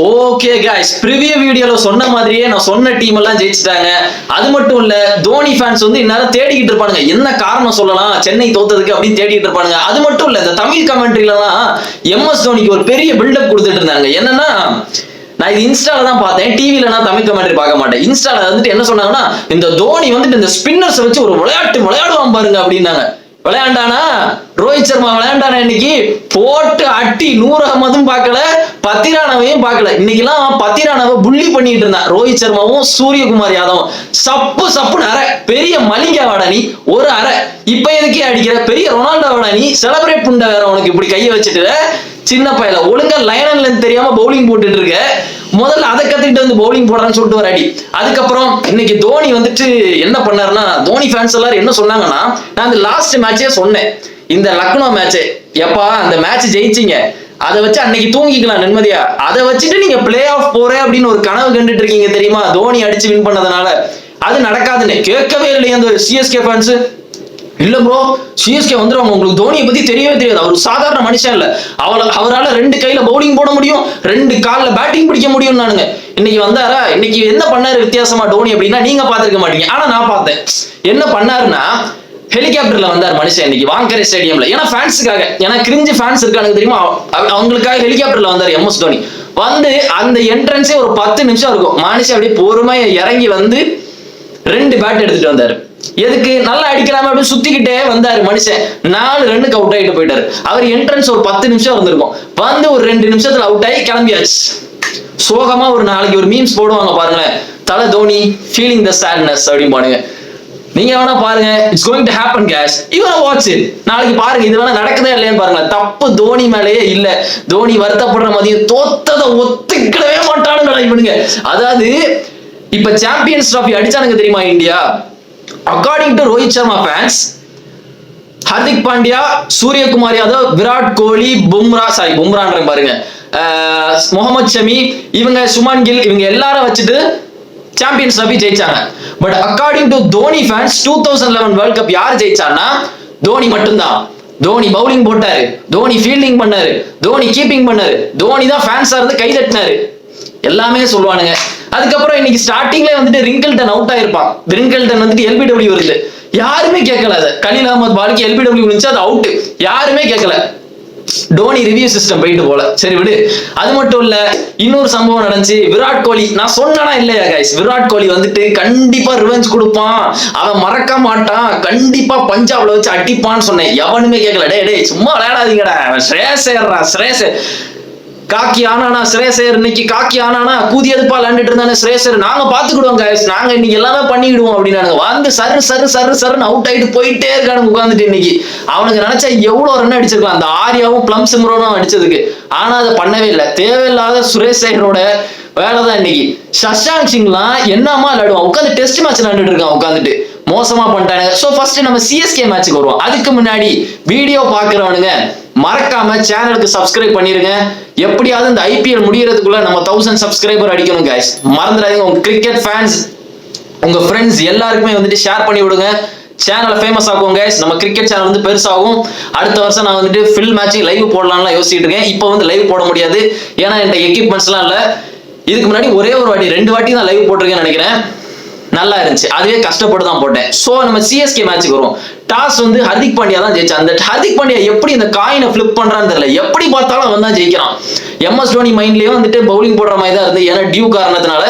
Okay guys, preview வீடியோல சொன்ன மாதிரியே நான் சொன்ன டீம் எல்லாம் ஜெயிச்சிட்டாங்க. அது மட்டும் இல்ல, தோனி ஃபேன்ஸ் வந்து இந்நேரம் தேடிக்கிட்டு இருப்பானுங்க, என்ன காரணம் சொல்லலாம் சென்னை தோத்ததுக்கு அப்படின்னு தேடிட்டு இருப்பானுங்க. அது மட்டும் இல்ல, இந்த தமிழ் கமெண்ட்ரிலலாம் எம்எஸ் தோனிக்கு ஒரு பெரிய பில்டப் கொடுத்துட்டு இருந்தாங்க. என்னன்னா, நான் இது இன்ஸ்டால தான் பார்த்தேன், டிவில நான் தமிழ் கமெண்ட்ரி பார்க்க மாட்டேன். இன்ஸ்டால வந்துட்டு என்ன சொன்னாங்கன்னா, இந்த தோனி வந்துட்டு இந்த ஸ்பின்னர்ஸ் வச்சு ஒரு விளையாடுவான் பாருங்க அப்படின்னாங்க. விளையாண்டானா ரோஹித் சர்மா விளையாண்டானா இன்னைக்கு போட்டு அட்டி 100 அகமதும் பார்க்கல, பத்திரானாவையும் பார்க்கல. இன்னைக்கெல்லாம் பத்திரானாவை புள்ளி பண்ணிட்டு இருந்தான் ரோஹித் சர்மாவும் சூரியகுமார் யாதவும். சப்புன்னு அரை பெரிய மலிங்காவாடா நீ, ஒரு அரை இப்ப எதுக்கே அடிக்கிற பெரிய ரொனால்டோவாடா நீ, செலிப்ரேட் பண்ண வேற உனக்கு இப்படி கையை வச்சுட்டு சின்ன பையல ஒழுங்கா லைன் தெரியாம பவுலிங் போட்டுட்டு இருக்க. முதல்ல அதை கத்துக்கிட்டு வந்து பவுலிங் போடுறான்னு சொல்லிட்டு ஒரு அடி. அதுக்கப்புறம் இன்னைக்கு தோனி வந்துட்டு என்ன பண்ணாருன்னா, தோனி ஃபேன்ஸ் எல்லாரும் என்ன சொன்னாங்கன்னா, நான் அந்த லாஸ்ட் மேட்சே சொன்னேன், இந்த லக்னோ மேட்ச் எப்பா அந்த மேட்ச் ஜெயிச்சிங்க, அதை வச்சு அன்னைக்கு தூங்கிக்கலாம் நிம்மதியா, அதை வச்சுட்டு நீங்க பிளே ஆஃப் போறேன் அப்படின்னு ஒரு கனவு கண்டுட்டு இருக்கீங்க தெரியுமா, தோனி அடிச்சு வின் பண்ணதுனால. அது நடக்காதுன்னு கேட்கவே இல்லையா அந்த சிஎஸ்கே ஃபேன்ஸ். இல்ல ப்ரோ, சிஎஸ்கே வந்துருவாங்க, உங்களுக்கு தோனியை பத்தி தெரியவே தெரியாது, அவர் சாதாரண மனுஷன் இல்ல, அவரால் 2 கையில பவுலிங் போட முடியும், 2 கால்ல பேட்டிங் பிடிக்க முடியும். நானுங்க இன்னைக்கு வந்தாரா, இன்னைக்கு என்ன பண்ணாரு வித்தியாசமா டோனி அப்படின்னா நீங்க பாத்துருக்க மாட்டீங்க, ஆனா நான் பார்த்தேன். என்ன பண்ணாருன்னா, ஹெலிகாப்டர்ல வந்தார் மனுஷன் இன்னைக்கு வாங்கரை ஸ்டேடியம்ல. ஏன்னா ஃபேன்ஸுக்காக, ஏன்னா கிரிஞ்சு ஃபேன்ஸ் இருக்கானுங்க தெரியுமா, அவங்களுக்காக ஹெலிகாப்டர்ல வந்தார் எம்எஸ் தோனி. வந்து அந்த என்ட்ரன்ஸே ஒரு 10 நிமிஷம் இருக்கும். மனுஷன் அப்படியே பொறுமையா இறங்கி வந்து 2 பேட் எடுத்துட்டு வந்தாரு. எதுக்கு, நல்லா அடிக்கலாம அப்படின்னு சுத்திக்கிட்டே வந்தாரு மனுஷன். 4 ரன்னுக்கு அவுட் ஆகிட்டு போயிட்டாரு. அவர் என்ட்ரன்ஸ் ஒரு 10 நிமிஷம் இருந்திருக்கும். வந்து ஒரு 2 நிமிஷத்துல அவுட் ஆகி கிளம்பியாச்சு. சோகமா ஒரு நாளைக்கு ஒரு மீம்ஸ் போடுவாங்க பாருங்களேன், தல தோனி ஃபீலிங் த சேட்னஸ் அப்படின்னு பாருங்க. நீங்க வேணா பாருங்க, it's going to happen guys, you want watch it. நாளைக்கு பாருங்க இது வேணா நடக்குதா இல்லையான்னு பாருங்க. தப்பு தோனி மேலேயே இல்ல, தோனி வருத்தப்படுற மதியம் தோத்ததை ஒத்துக்கிடவே மாட்டானுங்க இவனுங்க. அதாவது இப்ப சாம்பியன்ஸ் டிராஃபி அடிச்சானுங்க தெரியுமா India, according to Rohit Sharma fans, Hardik Pandya, Suryakumar Yadav, Virat Kohli, பும்ரான்ற பாருங்க, முகமது ஷமி, இவங்க சுமன் கில், இவங்க எல்லாரும் வச்சுட்டு சாம்பியன்ஸ் டிராஃபி ஜெயிச்சாங்க. But according to Dhoni fans 2011 world cup யார் ஜெயிச்சான்னா தோனி மட்டும்தான். தோனி பவுலிங் போட்டாரு, தோனி ஃபீல்டிங் பண்ணாரு, தோனி கீப்பிங் பண்ணாரு, தோனி தான் ஃபேன்ஸா இருந்து கை தட்டினாரு, எல்லாமே சொல்லுவானுங்க. அதுக்கப்புறம் இன்னைக்கு ஸ்டார்டிங்ல வந்துட்டு ரிங்கிள்டன் அவுட் ஆயிருப்பான். ரிங்கிள்டன் வந்துட்டு எல்பிடபிள்யூ வருது, யாருமே கேட்கல. அது கலீல் அஹமத் பாலுக்கு எல்பிடபிள்யூ இருந்துச்சு, அது அவுட், யாருமே கேட்கல. டோனி ரிவ்யூ சிஸ்டம் போயிட்டு போல, சரி விடு. அது மட்டும் இல்ல, இன்னொரு சம்பவம் நடந்துச்சு. விராட் கோலி, நான் சொன்னா இல்லையா கைஸ், விராட் கோலி வந்துட்டு கண்டிப்பா ரிவெஞ்ச் கொடுப்பான், அவன் மறக்க மாட்டான், கண்டிப்பா பஞ்சாப்ல வச்சு அடிப்பான்னு சொன்னேன். எவனுமே கேட்கல. டே சும்மா விளையாடாதீங்கடா, ஸ்ரேயஸ் காக்கி ஆனானா ஸ்ரேயர், இன்னைக்கு காக்கி ஆனானா கூதி எதுப்பா விளையாண்டுட்டு இருந்தானே ஸ்ரேயர், நாங்க பாத்துக்கிடுவோம் கைஸ், நாங்க இன்னைக்கு எல்லாமே பண்ணிக்கிடுவோம் அப்படின்னாங்க. வந்து சருன்னு அவுட் ஆயிட்டு போயிட்டே இருக்கானு உட்காந்துட்டு. இன்னைக்கு அவனுக்கு நினைச்சா எவ்வளவு ரன் அடிச்சிருக்கலாம் அந்த ஆரியாவும் பிளம் சிம்ரனும் அடிச்சதுக்கு, ஆனா அதை பண்ணவே இல்லை. தேவையில்லாத சுரேஷ் ஐயரோட வேலைதான் இன்னைக்கு. சஷாங்க் சிங்லாம் என்னமா விளையாடுவான், உட்காந்து டெஸ்ட் மேட்ச் விளையாண்டுட்டு இருக்கான் உட்காந்துட்டு, மோசமா பண்ணிட்டாங்க. சோ ஃபர்ஸ்ட் நம்ம சிஎஸ்கே மேட்சுக்கு வருவோம். அதுக்கு முன்னாடி வீடியோ பாக்குறவனுங்க மறக்காம சேனலுக்கு சப்ஸ்கிரைப் பண்ணிருங்க. எப்படியாவது இந்த ஐபிஎல் முடியறதுக்குள்ள நம்ம 1000 சப்ஸ்கிரைபர் அடிக்கணும் கைஸ், மறந்துடாதீங்க. உங்க கிரிக்கெட் ஃபேன்ஸ், உங்க ஃப்ரெண்ட்ஸ் எல்லாருக்குமே வந்துட்டு ஷேர் பண்ணி விடுங்க, சேனலை ஃபேமஸ் ஆகும் கைஸ். நம்ம கிரிக்கெட் சேனல் வந்து பெருசாகும். அடுத்த வருஷம் நான் வந்துட்டு ஃபில் மேட்ச் லைவ் போடலாம்லாம் யோசிச்சுட்டு இருக்கேன். இப்போ வந்து லைவ் போட முடியாது, ஏன்னா என்கிட்ட எக்யூப்மெண்ட்ஸ்லாம் இல்லை. இதுக்கு முன்னாடி ஒரே ஒரு வாட்டி 2 வாட்டி தான் லைவ் போட்டிருக்கேன்னு நினைக்கிறேன், நல்லா இருந்துச்சு, அதுவே கஷ்டப்பட்டு தான் போட்டேன். சோ நம்ம சிஎஸ்கே மேட்சுக்கு வருவோம். டாஸ் வந்து ஹர்திக் பாண்டியா தான் ஜெயிச்சான். அந்த ஹர்திக் பாண்டியா எப்படி இந்த காயினை ஃபிளிப் பண்றான்னு தெரியல, எப்படி பார்த்தாலும் அவன் தான் ஜெயிக்கிறான். எம்எஸ் தோனி மைண்ட்லயே வந்துட்டு பவுலிங் போடுற மாதிரி தான் இருந்து, ஏன்னா டியூ காரணத்தினால.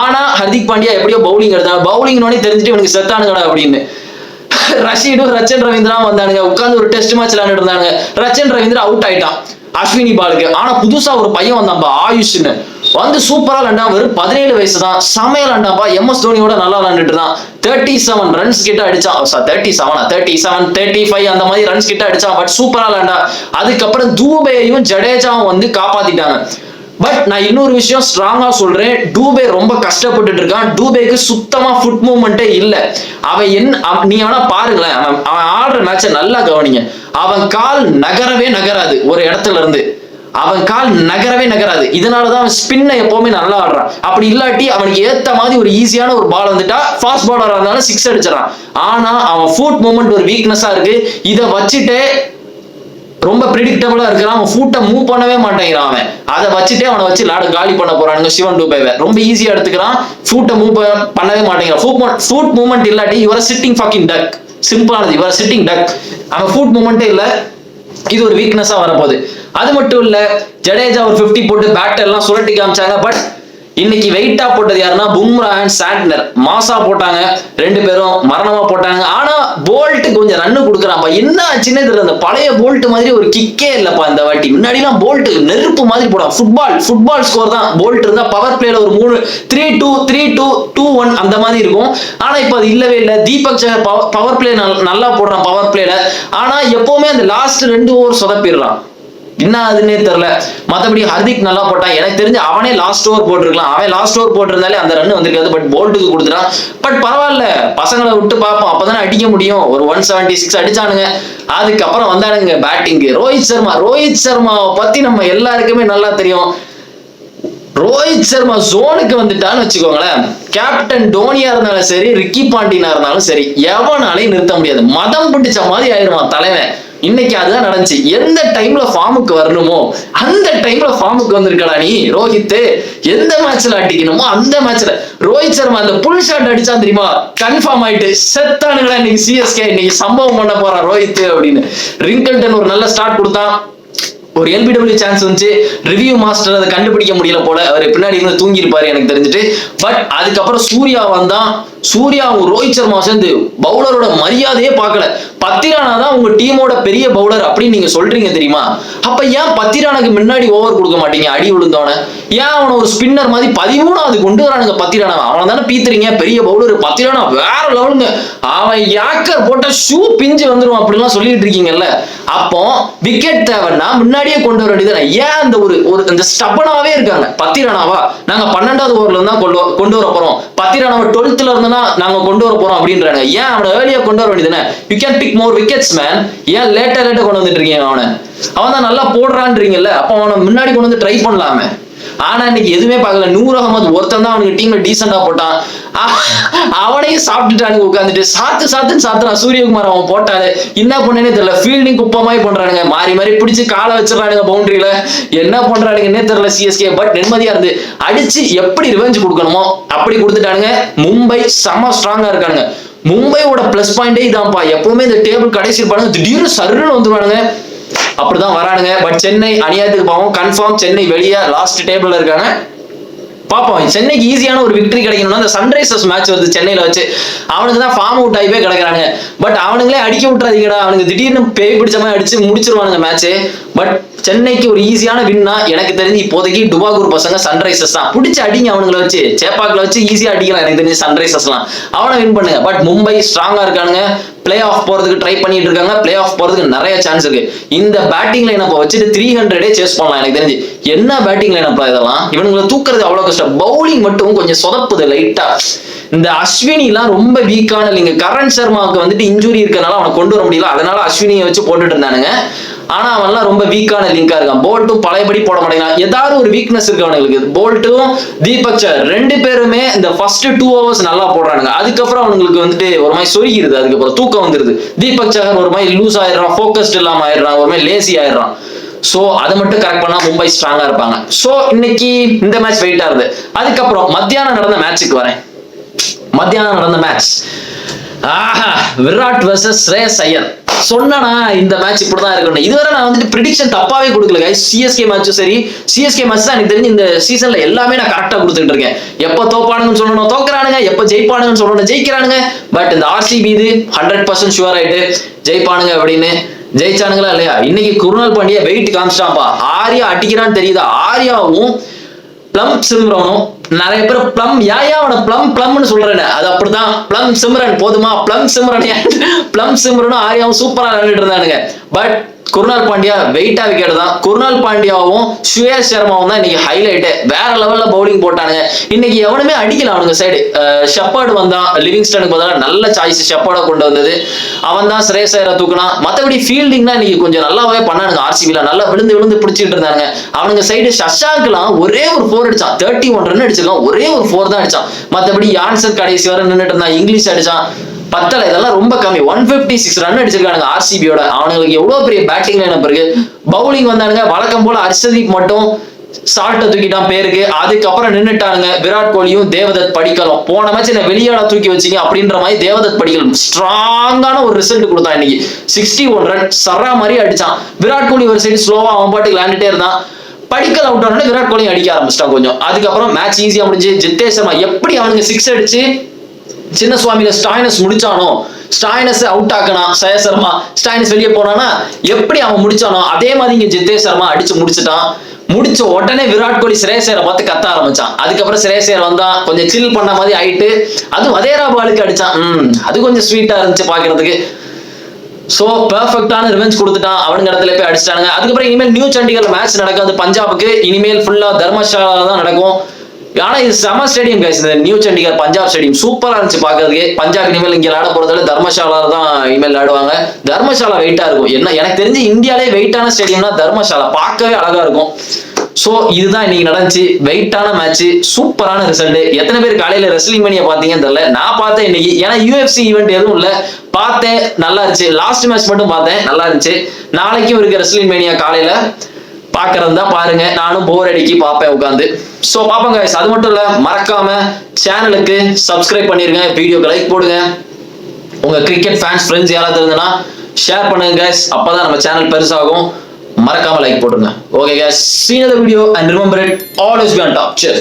ஆனா ஹர்திக் பாண்டியா எப்படியோ பவுலிங் எடுத்தாங்க, பவுலிங் தெரிஞ்சுட்டு இவனுக்கு செத்தானுங்கடா அப்படின்னு. ரஷீடும் ரச்சன் ரவீந்திரா வந்தானுங்க, உட்காந்து ஒரு டெஸ்ட் மேட்ச் விளையாண்டு இருந்தாங்க. ரச்சன் ரவீந்திரா அவுட் ஆயிட்டான் அஸ்வினி பாலுக்கு. ஆனா புதுசா ஒரு பையன் வந்தான்பா, ஆயுஷ்னு, வந்து சூப்பரா விளையாண்டா. வெறும் 17 வயசு தான், செமையா விளையாண்டாப்பா. எம்எஸ் தோனியோட நல்லா விளையாண்டுட்டு தான். 37 ரன்ஸ் கிட்ட அடிச்சான். 35 அந்த மாதிரி ரன்ஸ் கிட்ட அடிச்சான். பட் சூப்பரா விளையாண்டா. அதுக்கப்புறம் தூபேயும் ஜடேஜாவும் வந்து காப்பாத்திட்டாங்க. பட் நான் இன்னொரு விஷயம் ஸ்ட்ராங்கா சொல்றேன், டூபே ரொம்ப கஷ்டப்பட்டு இருக்கான். டூபேக்கு சுத்தமா ஃபுட் மூவ்மெண்டே இல்ல. அவன் நீங்க வேணா பாருங்களேன், அவன் ஆடுற மேட்சை நல்லா கவனிங்க. அவன் கால் நகராது ஒரு இடத்துல இருந்து, அவன் கால் நகராது. இதனாலதான் அவன் ஸ்பின்னை எப்பவுமே நல்லா ஆடுறான். அப்படி இல்லாட்டி அவனுக்கு ஏத்த மாதிரி ஒரு ஈஸியான ஒரு பால் வந்துட்டா ஃபாஸ்ட் பாலரா இருந்தாலும் 6 அடிச்சிடறான். ஆனா அவன் ஃபுட் மூவ்மெண்ட் ஒரு வீக்னஸா இருக்கு. இதை வச்சுட்டு ரொம்ப பிரிடிக்டபிளா இருக்கிறான். அவன் ஃபூட்டை மூவ் பண்ணவே மாட்டேங்கிறான். அவன் அதை வச்சுட்டே அவனை வச்சு காலி பண்ண போறானுங்க சிவன் டூபேவை. ரொம்ப ஈஸியா எடுத்துக்கிறான், ஃபூட்டை மூவ் பண்ணவே மாட்டேங்கிறான். ஃபுட் மூவ்மெண்ட் இல்லாட்டி இவர சிட்டிங் ஃபக்கிங் டக். சிம்பிளானது, இவர சிட்டிங் டக். அவன் ஃபுட் மூவ்மெண்ட்டே இல்லை. இது ஒரு வீக்னஸா வரப்போகுது. அது மட்டும் இல்ல, ஜடேஜா ஒரு 50 போட்டு பேட் எல்லாம் சுரட்டி காமிச்சாங்க. பட் இன்னைக்கு வெயிட்டா போட்டது யாருன்னா பும்ரா அண்ட் சாண்ட்னர். மாசா போட்டாங்க, ரெண்டு பேரும் மரணமா போட்டாங்க. ஆனா போல்ட் கொஞ்சம் ரன்னு கொடுக்குறான்ப்பா. என்ன ஆச்சுன்னே தெரியல, அந்த பழைய போல்ட் மாதிரி ஒரு கிக்கே இல்லப்பா இந்த வாட்டி. முன்னாடி எல்லாம் போல்ட் நெருப்பு மாதிரி போடும். ஃபுட்பால் ஸ்கோர் தான் போல்ட் இருந்தா பவர் பிளேல ஒரு 3-2 3-2 2-1 அந்த மாதிரி இருக்கும். ஆனா இப்ப அது இல்லவே இல்லை. தீபக் சஹர் பவர் பிளே நல்லா போடுறான் பவர் பிளேல. ஆனா எப்பவுமே அந்த லாஸ்ட் 2 ஓவர் சொதப்பிடுறான். என்ன அதுன்னே தெரியல. மற்றபடி ஹர்திக் நல்லா போட்டான். எனக்கு தெரிஞ்சு அவனே லாஸ்ட் ஓவர் போட்டிருக்கலாம். அவன் லாஸ்ட் ஓவர் போட்டிருந்தாலே அந்த ரன் வந்திருக்காது. பட் போல்ட்டுக்கு கொடுத்துட்டான். பட் பரவாயில்ல, பசங்களை விட்டு பார்ப்போம், அப்பதானே அடிக்க முடியும். ஒரு 176 அடிச்சானுங்க. அதுக்கப்புறம் வந்தானுங்க பேட்டிங்கு. ரோஹித் சர்மாவை பத்தி நம்ம எல்லாருக்குமே நல்லா தெரியும். ரோஹித் சர்மா ஜோனுக்கு வந்துட்டான்னு வச்சுக்கோங்களேன், கேப்டன் டோனியா இருந்தாலும் சரி, ரிக்கி பாண்டியனா இருந்தாலும் சரி, எவனாலையும் நிறுத்த முடியாது. மதம் பிடிச்ச மாதிரி ஆயிடுவான் தலைவன். இன்னைக்கு அதுதான் நடந்துச்சு. எந்த டைம்ல ஃபார்முக்கு வரணுமோ அந்த டைம்ல ஃபார்முக்கு வந்திருக்கடா நீ ரோஹித். எந்த மேட்ச்ல அடிக்கணுமோ அந்த மேட்ச்ல ரோஹித் சர்மா அந்த புல் ஷாட் அடிச்சா தெரியுமா, கன்ஃபார்ம் ஆயிட்டு செத்தானுங்களா இன்னைக்கு சிஎஸ்கே இன்னைக்கு சம்பவம் பண்ண போறான் ரோஹித் அப்படின்னு. ரிங்கல்டன் ஒரு நல்ல ஸ்டார்ட் கொடுத்தான். ஒரு எல்பிடபிள்யூ சான்ஸ் வந்துச்சு. ரிவ்யூ மாஸ்டர் அதை கண்டுபிடிக்க முடியல போல, அவர் பின்னாடி இருந்து தூங்கி இருப்பாரு எனக்கு தெரிஞ்சுட்டு. பட் அதுக்கப்புறம் சூர்யா வந்தான். சூர்யா ரோஹித் சர்மா சேர்ந்து பவுலரோட மரியாதையே பார்க்கல. பத்திரானா தான் உங்க டீமோட பெரிய பவுலர் அப்படின்னு நீங்க சொல்றீங்க தெரியுமா? அப்ப ஏன் பத்திரானாக்கு முன்னாடி ஓவர் கொடுக்க மாட்டீங்க? அடி விழுந்தவன ஏன் அவனை ஒரு ஸ்பின்னர் மாதிரி 13வது கொண்டு வரானுங்க பத்திரானா? அவனை தானே பீத்துறீங்க பெரிய பவுலர். பத்திரானா வேற லெவலுங்க. அவன் யாக்கர் போட்ட ஷூ பிஞ்சு வந்துடும் அப்படிலாம் சொல்லிட்டு இருக்கீங்கல்ல. அப்போ விக்கெட் தேவைன்னா முன்னாடியே கொண்டு வர வேண்டியது. ஏன் அந்த ஒரு ஸ்டபனாவே இருக்காங்க. பத்திரானாவா நாங்க 12வது ஓவர்ல இருந்தா கொண்டு வர போறோம், பத்திரானாவை 12th இருந்தனா நாங்க கொண்டு வர போறோம் அப்படின்றாங்க. ஏன் அவனை ஏர்லியா கொண்டு வர வேண்டியதுன்னு? You can pick more wickets man. ஏன் லேட்டா கொண்டு வந்துட்டு இருக்கீங்க? அவன் தான் நல்லா போடுறான்றீங்கல்ல, அப்ப அவனை முன்னாடி கொண்டு வந்து ட்ரை பண்ணலாமே. ஆனா இன்னைக்கு எதுவுமே பார்க்கல. நூர் அகமது ஒருத்தன் தான் அவனுக்கு டீம்ல டீசெண்டா போட்டான். அவனையும் சாப்பிட்டுட்டானுங்க உட்காந்துட்டு. சாத்துன்னு சாத்துறான் சூரியகுமார். அவன் போட்டாரு என்ன பண்ணேனே தெரியல. ஃபீல்டிங் குப்பமாய் பண்றானுங்க, மாறி மாறி பிடிச்சு காலை வச்சிடறானுங்க பவுண்டரியில. என்ன பண்றானுங்கன்னே தெரியல சிஎஸ்கே. பட் நிம்மதியா இருந்து அடிச்சு எப்படி ரிவெஞ்ச் கொடுக்கணுமோ அப்படி கொடுத்துட்டானுங்க. மும்பை செம ஸ்ட்ராங்கா இருக்கானுங்க. மும்பையோட பிளஸ் பாயிண்டே இதான்ப்பா. எப்பவுமே இந்த டேபிள் கடைசி இருப்பானுங்க, திடீர்னு சருன்னு வந்துருவானுங்க. அப்படிதான் வரானுங்க. பட் சென்னை அநியாயத்துக்கு பாவம். கன்ஃபார்ம் சென்னை வெளியே லாஸ்ட் டேபிள்ல இருக்காங்க. பாப்போம். சென்னைக்கு ஈஸியான ஒரு விக்டரி கிடைக்கணும்னா அந்த சன்ரைசர்ஸ் மேட்ச் வருது சென்னையில வச்சு. அவனுக்கு தான் ஃபார்ம் அவுட் ஆகிவே கிடக்குறாங்க. பட் அவனுங்களே அடிக்க விட்டுறாதீங்கடா. அவனுக்கு திடீர்னு பேய் பிடிச்ச மாதிரி அடிச்சு முடிச்சிருவானுங்க மேட்ச். பட் சென்னைக்கு ஒரு ஈஸியான வின்னா எனக்கு தெரிஞ்சு இப்போதைக்கு டுபாகூர் பசங்க சன்ரைசர்ஸ் தான். பிடிச்சி அடிங்க அவனுங்களை வச்சு, சேப்பாக்கில் வச்சு ஈஸியா அடிக்கலாம் எனக்கு தெரிஞ்சு சன்ரைசர்ஸ்லாம். அவனை வின் பண்ணுங்க. பட் மும்பை ஸ்ட்ராங்கா இருக்கானுங்க. பிளே ஆஃப் போறதுக்கு ட்ரை பண்ணிட்டு இருக்காங்க. பிளே ஆஃப் போறதுக்கு நிறைய சான்ஸ் இருக்கு. இந்த பேட்டிங் லைனப்ப வச்சுட்டு 300 சேஸ் பண்ணலாம் எனக்கு தெரிஞ்சு. என்ன பேட்டிங் லைனப்பா இதெல்லாம்? இவனுங்களை தூக்குறது அவ்வளவு கஷ்டம். பவுலிங் மட்டும் கொஞ்சம் சொதப்புது லைட்டா. இந்த அஸ்வினி எல்லாம் ரொம்ப வீக்கான இல்லைங்க. கரண் சர்மாவுக்கு வந்துட்டு இன்ஜுரி இருக்கனால அவனை கொண்டு வர முடியல. அதனால அஸ்வினியை வச்சு போட்டுட்டு இருந்தானுங்க. ஆனா அவன்லாம் ரொம்ப வீக்கான லிங்கா இருக்கான். போல்ட்டும் பழையபடி போட மாட்டேங்கிறான். ஏதாவது ஒரு வீக்னஸ் இருக்கு அவனுக்கு. போல்ட்டும் தீபக் சஹர் ரெண்டு பேருமே இந்த ஃபர்ஸ்ட் 2 overs நல்லா போடுறானுங்க. அதுக்கப்புறம் அவங்களுக்கு வந்துட்டு ஒரு மாதிரி சொருகிருது. அதுக்கப்புறம் தூக்கம் வந்துருது. தீபக் சஹர் ஒரு மாதிரி லூஸ் ஆயிடுறான், ஃபோக்கஸ்ட் இல்லாம ஆயிடுறான், ஒரு மாதிரி லேசி ஆயிடுறான். சோ அதை மட்டும் கரெக்ட் பண்ணா மும்பை ஸ்ட்ராங்கா இருப்பாங்க. சோ இன்னைக்கு இந்த மேட்ச் வெயிட்டா இருக்கு. அதுக்கப்புறம் மத்தியானம் நடந்த மேட்சுக்கு வரேன். மத்தியானம் நடந்த மேட்ச் விராட் வர்சஸ் ஸ்ரேயஸ் ஐயர். சொன்னா இந்த மேட்ச் இப்படிதான் இருக்கணும். இதுவரை நான் வந்துட்டு ப்ரிடிக்ஷன் தப்பாவே கொடுக்கல கைஸ். சிஎஸ்கே மேட்சும் சரி, சிஎஸ்கே மேட்ச் தான் எனக்கு தெரிஞ்சு இந்த சீசன்ல எல்லாமே நான் கரெக்டா கொடுத்துட்டு இருக்கேன். எப்ப தோப்பானுங்கன்னு சொல்லணும் தோக்குறானுங்க, எப்ப ஜெயிப்பானுங்கன்னு சொல்லணும் ஜெயிக்கிறானுங்க. பட் இந்த ஆர்சிபி இது 100% ஷுவர் ஆயிட்டு ஜெயிப்பானுங்க அப்படின்னு ஜெயிச்சானுங்களா இல்லையா? இன்னைக்கு குருணால் பாண்டியா வெயிட் காமிச்சிட்டான்ப்பா. ஆர்யா அடிக்கிறான்னு தெரியுதா? ஆர்யாவும் பிளம் சிம்ரனும் நிறைய பேர் பிளம் அவனை பிளம்னு சொல்றேன். அது அப்படிதான். பிளம் சிம்ரன் போதுமா? பிளம் சிம்ரனும் ஆர்யாவும் சூப்பரா விளையாடிட்டு இருந்தானுங்க. பட் குருணால் பாண்டியா வெயிட்டா விக்கெட் தான். குருணால் பாண்டியாவும் சுயேஷ் சர்மாவும் தான் இன்னைக்கு ஹைலைட். வேற லெவல்ல பவுலிங் போட்டானுங்க. இன்னைக்கு எவனுமே அடிக்கல அவனுங்க சைடு. ஷெப்பர்டு வந்தான் லிவிங்ஸ்டனுக்கு பதிலாக. நல்ல சாய்ஸ் ஷெப்பர்டை கொண்டு வந்தது. அவன் தான் ஸ்ரேயஸ் ஐயரை தூக்கினான். மற்றபடி ஃபீல்டிங் தான் இன்னைக்கு கொஞ்சம் நல்லாவே பண்ணானுங்க. ஆர்சிபில நல்லா விழுந்து பிடிச்சிட்டு இருந்தாங்க. அவனுங்க சைடு ஷஷாக்லாம் ஒரே ஒரு 4 அடிச்சான். 31 ரன் அடிச்சிருக்கான். ஒரே ஒரு 4 தான் அடிச்சான். மற்றபடி யான்சர் கடைசி வரை நின்றுட்டு இருந்தான். இங்கிலீஷ் அடிச்சான். பத்தல, இதெல்லாம் ரொம்ப கம்மி. 156 ரன் அடிச்சிருக்கானுங்க ஆர்சிபியோட. அவனுங்களுக்கு எவ்வளவு பெரிய பேட்டிங் லைனப் இருக்கு. பவுலிங் வந்தானுங்க வழக்கம் போல ஹர்ஷதீப் மட்டும் சால்ட்ட தூக்கிட்டான் பேருக்கு. அதுக்கப்புறம் நின்னுட்டானுங்க விராட் கோலியும் தேவதத் படிக்கலும். போன மேட்ச் என்ன வெளியாட தூக்கி வச்சீங்க அப்படின்ற மாதிரி தேவதத் படிக்கல் ஸ்ட்ராங்கான ஒரு ரிசல்ட் கொடுத்தான் இன்னைக்கு. 61 ரன் சரா மாதிரி அடிச்சான். விராட் கோலி ஒரு சைடு ஸ்லோவா அவன் பாட்டுக்கு விளையாண்டுட்டே இருந்தான். படிக்கல் அவுட் ஆனோட விராட் கோலி அடிக்க ஆரம்பிச்சிட்டான் கொஞ்சம். அதுக்கப்புறம் மேட்ச் ஈஸியா முடிஞ்சு. ஜித்தேஷ் சர்மா எப்படி அவனுக்கு 6 அடிச்சு சின்ன சுவாமியில ஸ்டாயினஸ் முடிச்சானோ, ஸ்டாயினஸ் அவுட் ஆக்கணும் சயா சர்மா, ஸ்டாயினஸ் வெளியே போனானா எப்படி அவன் முடிச்சானோ அதே மாதிரி இங்க ஜித்தேஷ் சர்மா அடிச்சு முடிச்சுட்டான். முடிச்ச உடனே விராட் கோலி ஸ்ரேயஸ் ஐயரை பார்த்து கத்த ஆரம்பிச்சான். அதுக்கப்புறம் ஸ்ரேயஸ் ஐயர் வந்தான், கொஞ்சம் சில் பண்ண மாதிரி ஆயிட்டு அதுவும் வதேரா பாலுக்கு அடிச்சான். அது கொஞ்சம் ஸ்வீட்டா இருந்துச்சு பாக்குறதுக்கு. சோ பெர்ஃபெக்டான ரிவெஞ்ச் கொடுத்துட்டான். அவனுங்க இடத்துல போய் அடிச்சிட்டானுங்க. அதுக்கப்புறம் இனிமேல் நியூ சண்டிகர்ல மேட்ச் நடக்காது பஞ்சாபுக்கு. இனிமேல் ஃபுல்லா தர்மசாலா தான் நடக்கும். ஆனா இது செம ஸ்டேடியம் கைஸ். இந்த நியூ சண்டிகர் பஞ்சாப் ஸ்டேடியம் சூப்பரா இருந்துச்சு பாக்குறதுக்கு. பஞ்சாப் இனிமேல் இங்க விளையாட போறதால தர்மசாலா தான் இனிமேல் விளையாடுவாங்க. தர்மசாலா வெயிட்டா இருக்கும். என்ன எனக்கு தெரிஞ்சு இந்தியாலே வெயிட்டான ஸ்டேடியம்னா தர்மசாலா. பார்க்கவே அழகா இருக்கும். சோ இதுதான் இன்னைக்கு நடந்துச்சு. வெயிட்டான மேட்ச், சூப்பரான ரிசல்ட். எத்தனை பேர் காலையில ரெஸ்லிங் மணியை பாத்தீங்கன்னு தெரியல. நான் பார்த்தேன் இன்னைக்கு. ஏன்னா UFC ஈவெண்ட் எதுவும் இல்ல, பார்த்தேன் நல்லா இருந்துச்சு. லாஸ்ட் மேட்ச் மட்டும் பார்த்தேன் நல்லா இருந்துச்சு. நாளைக்கும் இருக்கு ரெஸ்லிங் மணியா காலையில. பாக்குறது தான் பாருங்க. நானும் போர் அடிக்கி பார்ப்பேன் உட்காந்து. சோ பாப்போங்க. அது மட்டும் இல்ல, மறக்காம சேனலுக்கு சப்ஸ்கிரைப் பண்ணிருங்க, வீடியோக்கு லைக் போடுங்க. உங்க கிரிக்கெட் ஃபேன்ஸ் ஃப்ரெண்ட்ஸ் யாராவது இருந்தனா ஷேர் பண்ணுங்க guys. அப்பதான் நம்ம சேனல் பெருசாகும். மறக்காம லைக் போடுங்க. Okay guys, see you in the video and remember it, always be on top. Cheers.